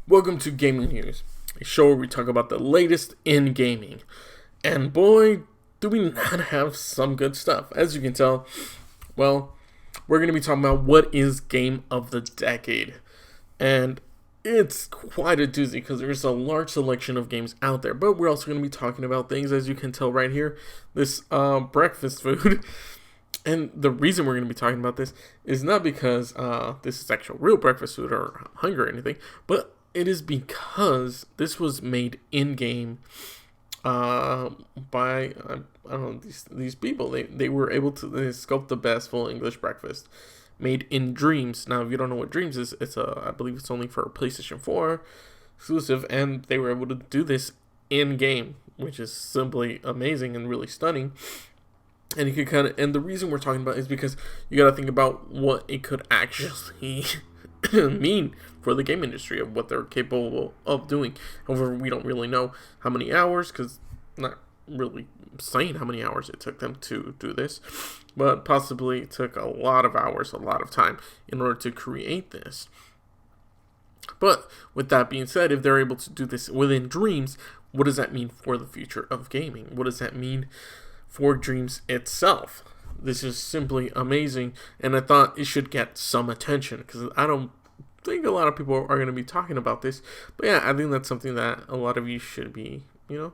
Welcome to Gaming News, a show where we talk about the latest in gaming. And boy, do we not have some good stuff. As you can tell, well, we're going to be talking about what is game of the decade. And it's quite a doozy because there's a large selection of games out there. But we're also going to be talking about things, as you can tell right here, this breakfast food. And the reason we're going to be talking about this is not because this is actual real breakfast food or hunger or anything, but it is because this was made in-game by, I don't know, these people. They were able to sculpt the best full English breakfast made in Dreams. Now, if you don't know what Dreams is, I believe it's only for PlayStation 4 exclusive, and they were able to do this in-game, which is simply amazing and really stunning. And you can and the reason we're talking about it is because you got to think about what it could actually mean for the game industry of what they're capable of doing. However, we don't really know how many hours, because not really saying how many hours it took them to do this, but possibly it took a lot of hours, a lot of time in order to create this. But with that being said, if they're able to do this within Dreams, what does that mean for the future of gaming? What does that mean for Dreams itself? This is simply amazing, and I thought it should get some attention because I don't think a lot of people are going to be talking about this. But yeah, I think that's something that a lot of you should be, kind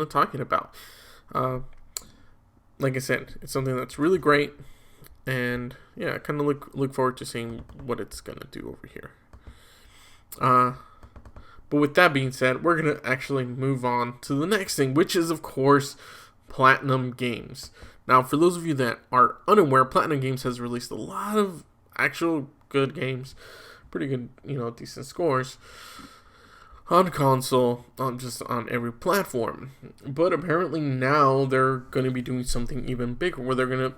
of talking about. Like I said, it's something that's really great, and yeah, I kind of look forward to seeing what it's going to do over here. But with that being said, we're going to actually move on to the next thing, which is, of course, Platinum Games. Now, for those of you that are unaware, Platinum Games has released a lot of actual good games, pretty good, decent scores on console, just on every platform. But apparently now they're going to be doing something even bigger, where they've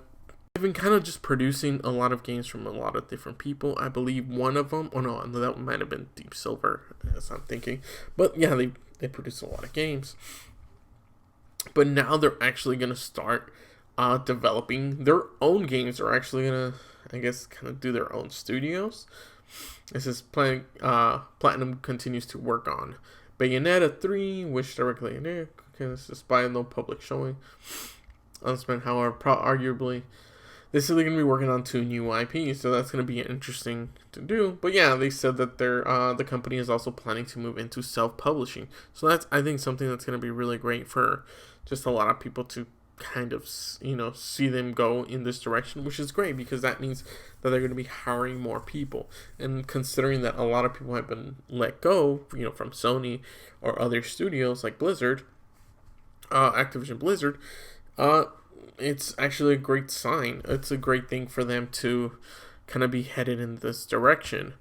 been kind of just producing a lot of games from a lot of different people. I believe one of them, that might have been Deep Silver, as I'm thinking. But yeah, they produce a lot of games. But now they're actually going to start developing their own games. They're actually going to, I guess, kind of do their own studios. This is Platinum continues to work on Bayonetta 3, which directly in there, this is by no public showing. However, arguably, this is going to be working on 2 new IPs, so that's going to be interesting to do. But yeah, they said that the company is also planning to move into self-publishing. So that's, I think, something that's going to be really great for just a lot of people to kind of, see them go in this direction, which is great because that means that they're going to be hiring more people. And considering that a lot of people have been let go, from Sony or other studios like Blizzard, Activision Blizzard, it's actually a great sign. It's a great thing for them to kind of be headed in this direction.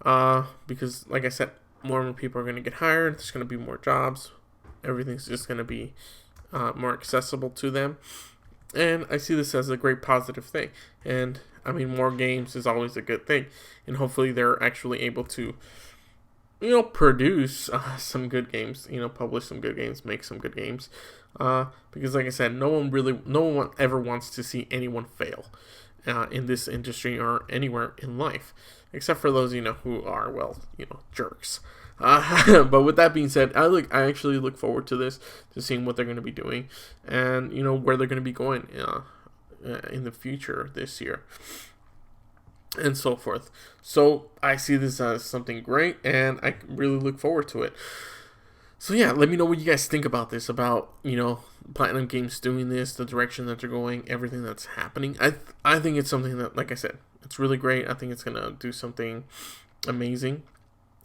Because, like I said, more and more people are going to get hired. There's going to be more jobs. Everything's just going to be more accessible to them. And I see this as a great positive thing. And, I mean, more games is always a good thing. And hopefully they're actually able to, produce some good games, publish some good games, make some good games. Because like I said, no one ever wants to see anyone fail in this industry or anywhere in life, except for those, who are, jerks. But with that being said, I actually look forward to this, to seeing what they're going to be doing and, where they're going to be going in the future this year. And so forth. So I see this as something great, and I really look forward to it. So yeah, let me know what you guys think about this, about, Platinum Games doing this, the direction that they're going, everything that's happening. I think it's something that, like I said, it's really great. I think it's going to do something amazing,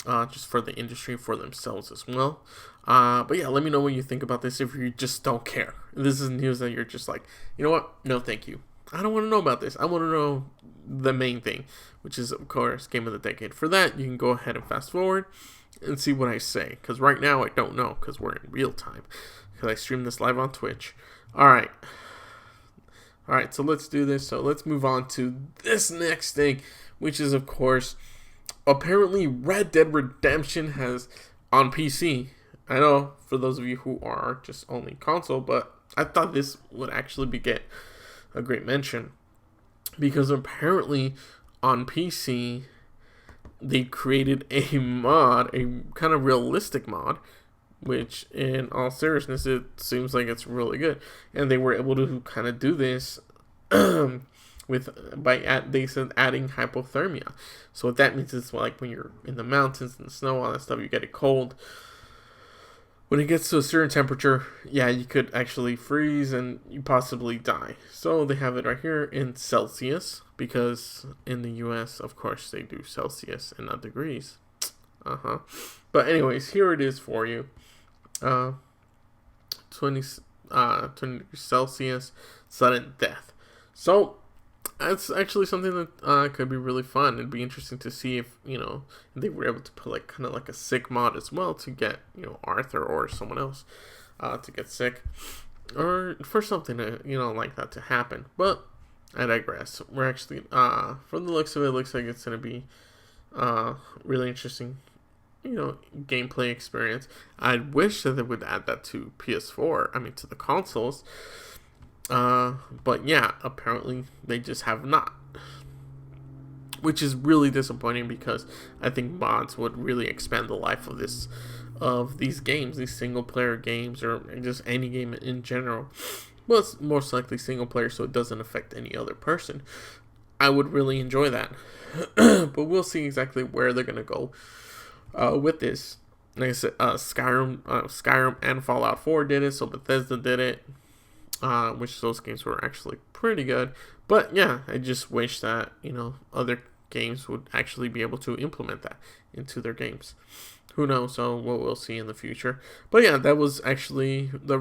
just for the industry, for themselves as well. But yeah, let me know what you think about this if you just don't care. This is news that you're just like, you know what? No, thank you. I don't want to know about this. I want to know the main thing, which is, of course, Game of the Decade. For that, you can go ahead and fast forward and see what I say. Because right now, I don't know, because we're in real time. Because I stream this live on Twitch. Alright, so let's do this. So let's move on to this next thing, which is, of course, apparently Red Dead Redemption has on PC. I know, for those of you who are just only console, but I thought this would actually get a great mention. Because apparently on PC, they created a mod, a kind of realistic mod, which in all seriousness, it seems like it's really good. And they were able to kind of do this they said adding hypothermia. So what that means is like when you're in the mountains and the snow, all that stuff, you get it cold. When it gets to a certain temperature, yeah, you could actually freeze and you possibly die. So they have it right here in Celsius, because in the US, of course, they do Celsius and not degrees. But anyways, here it is for you. 20 degrees Celsius, sudden death. So that's actually something that could be really fun. It'd be interesting to see if, they were able to put like kind of like a sick mod as well to get, Arthur or someone else to get sick, or for something to, like that to happen. But I digress. We're actually, from the looks of it, looks like it's going to be really interesting, gameplay experience. I wish that they would add that to PS4, to the consoles. But yeah, apparently they just have not, which is really disappointing, because I think mods would really expand the life of these games, these single player games, or just any game in general. Well, it's most likely single player, so it doesn't affect any other person. I would really enjoy that. But we'll see exactly where they're gonna go with this. Like I said, Skyrim and Fallout 4 did it, so Bethesda did it. Which those games were actually pretty good. But yeah, I just wish that, other games would actually be able to implement that into their games. Who knows? So we'll see in the future. But yeah, that was actually the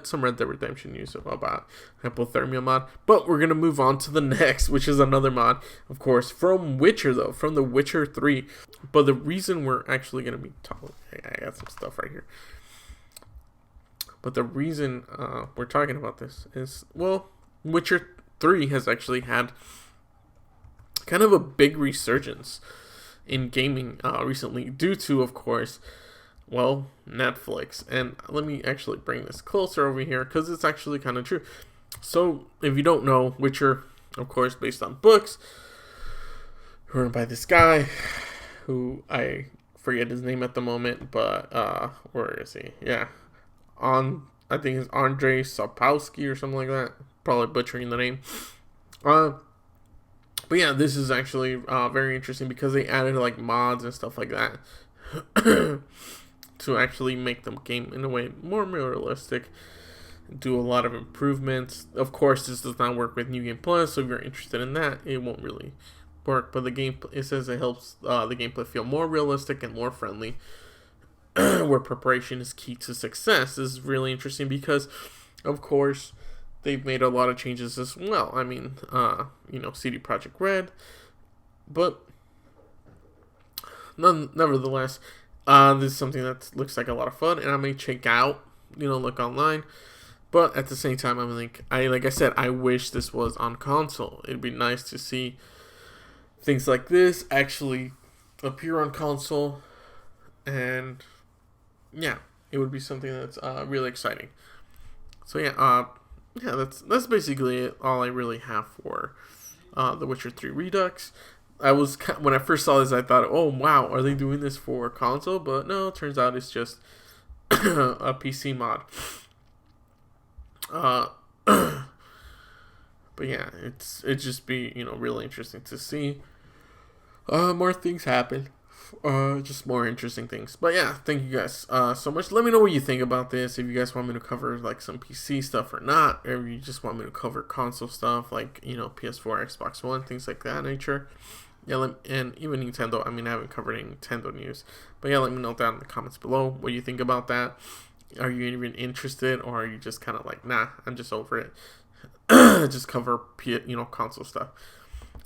some Red Dead Redemption news about hypothermia mod. But we're going to move on to the next, which is another mod, of course, from The Witcher 3. But the reason we're actually going to be talking, I got some stuff right here. But the reason we're talking about this is, well, Witcher 3 has actually had kind of a big resurgence in gaming recently, due to, of course, well, Netflix. And let me actually bring this closer over here, because it's actually kind of true. So, if you don't know, Witcher, of course, based on books, written by this guy, who I forget his name at the moment, but, where is he? Yeah. I think it's Andrzej Sapkowski or something like that. Probably butchering the name. But yeah, this is actually very interesting, because they added like mods and stuff like that to actually make the game in a way more realistic. Do a lot of improvements. Of course, this does not work with New Game Plus, so if you're interested in that, it won't really work. But it says it helps the gameplay feel more realistic and more friendly. Where preparation is key to success. This is really interesting, because, of course, they've made a lot of changes as well. CD Projekt Red, but nevertheless, this is something that looks like a lot of fun, and I may check out, look online. But at the same time, like I said, I wish this was on console. It'd be nice to see things like this actually appear on console, and yeah, it would be something that's really exciting. So yeah, that's basically it. All I really have for The Witcher 3 Redux. When I first saw this, I thought, oh wow, are they doing this for console? But no, it turns out it's just a PC mod. But yeah, it just be really interesting to see more things happen. Just more interesting things. But yeah, thank you guys so much. Let me know what you think about this. If you guys want me to cover like some PC stuff or not, or if you just want me to cover console stuff like PS4, Xbox One, things like that nature. Yeah, and even Nintendo. I haven't covered any Nintendo news, but yeah, let me know down in the comments below what you think about that. Are you even interested, or are you just kind of like, nah, I'm just over it. Just cover console stuff.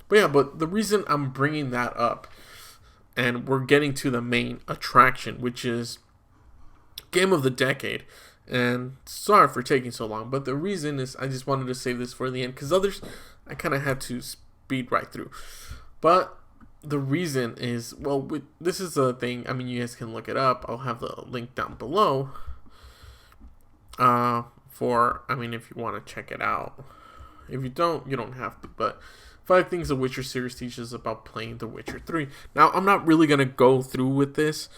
But yeah, but the reason I'm bringing that up, and we're getting to the main attraction, which is Game of the Decade. And sorry for taking so long, but the reason is I just wanted to save this for the end, because others I kind of had to speed right through. But the reason is, well, this is a thing. You guys can look it up. I'll have the link down below. If you want to check it out. If you don't, you don't have to. But 5 things the Witcher series teaches about playing The Witcher 3. Now, I'm not really going to go through with this.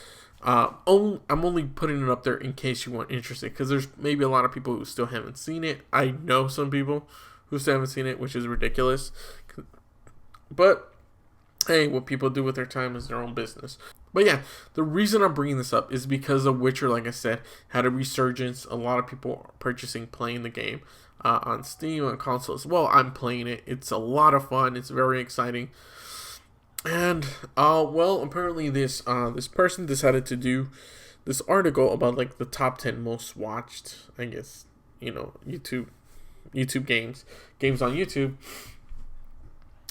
I'm only putting it up there in case you weren't interested, because there's maybe a lot of people who still haven't seen it. I know some people who still haven't seen it, which is ridiculous. But, hey, what people do with their time is their own business. But yeah, the reason I'm bringing this up is because The Witcher, like I said, had a resurgence. A lot of people are playing the game on Steam, on console as well. I'm playing it. It's a lot of fun. It's very exciting. And, well, apparently this person decided to do this article about, like, the top 10 most watched, I guess, YouTube games on YouTube.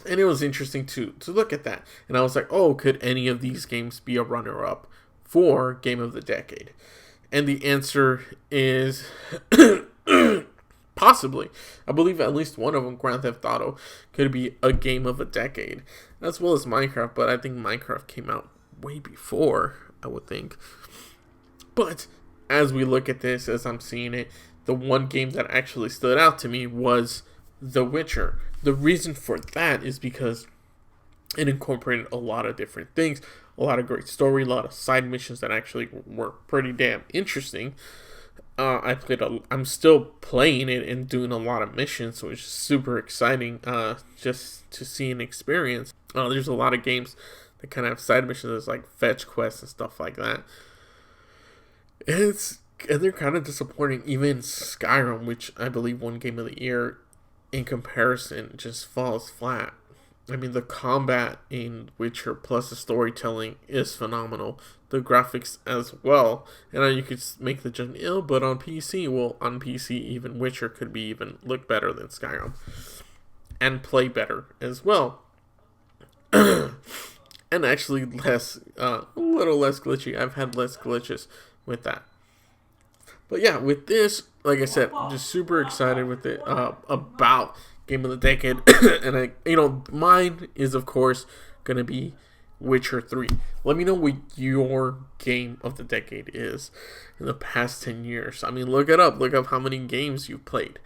And it was interesting to look at that. And I was like, oh, could any of these games be a runner-up for Game of the Decade? And the answer is possibly. I believe at least one of them, Grand Theft Auto, could be a Game of the Decade, as well as Minecraft. But I think Minecraft came out way before, I would think. But as we look at this, as I'm seeing it, the one game that actually stood out to me was The Witcher. The reason for that is because it incorporated a lot of different things, a lot of great story, a lot of side missions that actually were pretty damn interesting. I'm still playing it and doing a lot of missions, which is super exciting, just to see and experience. There's a lot of games that kind of have side missions, like fetch quests and stuff like that. And they're kind of disappointing. Even Skyrim, which I believe won Game of the Year, in comparison, just falls flat. I mean, the combat in Witcher plus the storytelling is phenomenal. The graphics as well. And you could make the judgment, but on PC, even Witcher could be even look better than Skyrim. And play better as well. And actually a little less glitchy. I've had less glitches with that. But yeah, with this, like I said, just super excited with it, about Game of the Decade. And mine is, of course, going to be Witcher 3. Let me know what your Game of the Decade is in the past 10 years. I mean, look it up. Look up how many games you've played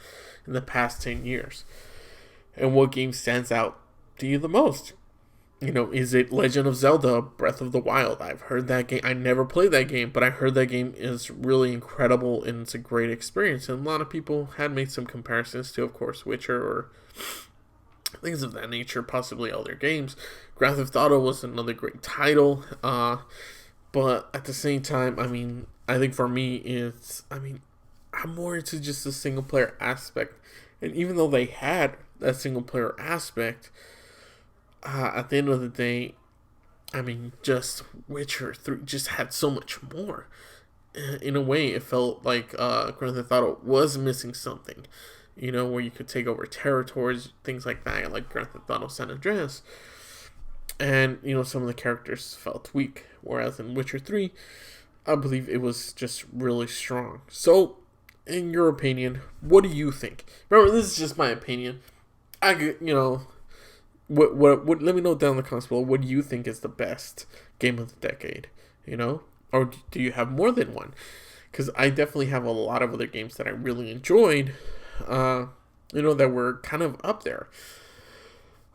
in the past 10 years. And what game stands out to you the most? Is it Legend of Zelda Breath of the Wild? I've heard that game. I never played that game, but I heard that game is really incredible and it's a great experience. And a lot of people had made some comparisons to, of course, Witcher or things of that nature, possibly other games. Grand Theft Auto was another great title. But at the same time, I think for me, I'm more into just the single player aspect. And even though they had that single player aspect, at the end of the day, just Witcher 3 just had so much more. In a way, it felt like Grand Theft Auto was missing something. Where you could take over territories, things like that, like Grand Theft Auto San Andreas. And, some of the characters felt weak. Whereas in Witcher 3, I believe it was just really strong. So, in your opinion, what do you think? Remember, this is just my opinion. What? Let me know down in the comments below. What do you think is the best Game of the Decade? Or do you have more than one? Because I definitely have a lot of other games that I really enjoyed. That were kind of up there.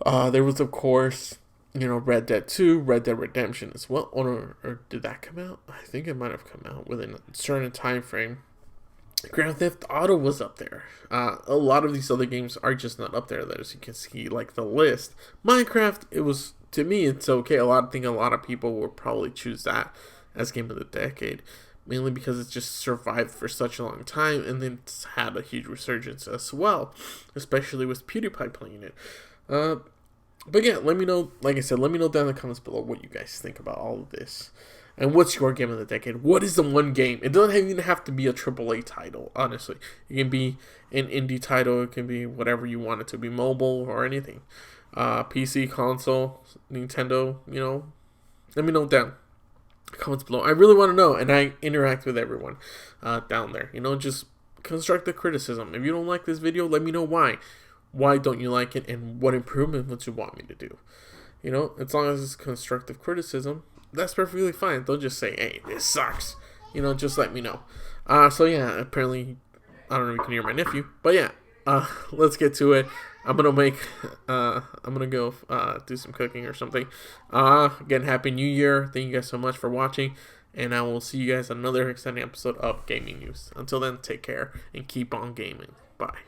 There was, of course, Red Dead 2, Red Dead Redemption as well. Or did that come out? I think it might have come out within a certain time frame. Grand Theft Auto was up there. A lot of these other games are just not up there, as you can see, like the list. Minecraft, to me, it's okay. I think a lot of people will probably choose that as Game of the Decade, mainly because it just survived for such a long time, and then it's had a huge resurgence as well, especially with PewDiePie playing it. But yeah, let me know, like I said, let me know down in the comments below what you guys think about all of this. And what's your Game of the Decade? What is the one game? It doesn't even have to be a AAA title, honestly. It can be an indie title. It can be whatever you want it to be, mobile or anything. PC, console, Nintendo, Let me know down in the comments below. I really want to know, and I interact with everyone down there. Just constructive criticism. If you don't like this video, let me know why. Why don't you like it, and what improvement would you want me to do? As long as it's constructive criticism, that's perfectly fine. Don't just say, hey, this sucks. Just let me know. So yeah, apparently, I don't know if you can hear my nephew. But yeah, let's get to it. I'm gonna go do some cooking or something. Again, Happy New Year. Thank you guys so much for watching. And I will see you guys on another exciting episode of Gaming News. Until then, take care and keep on gaming. Bye.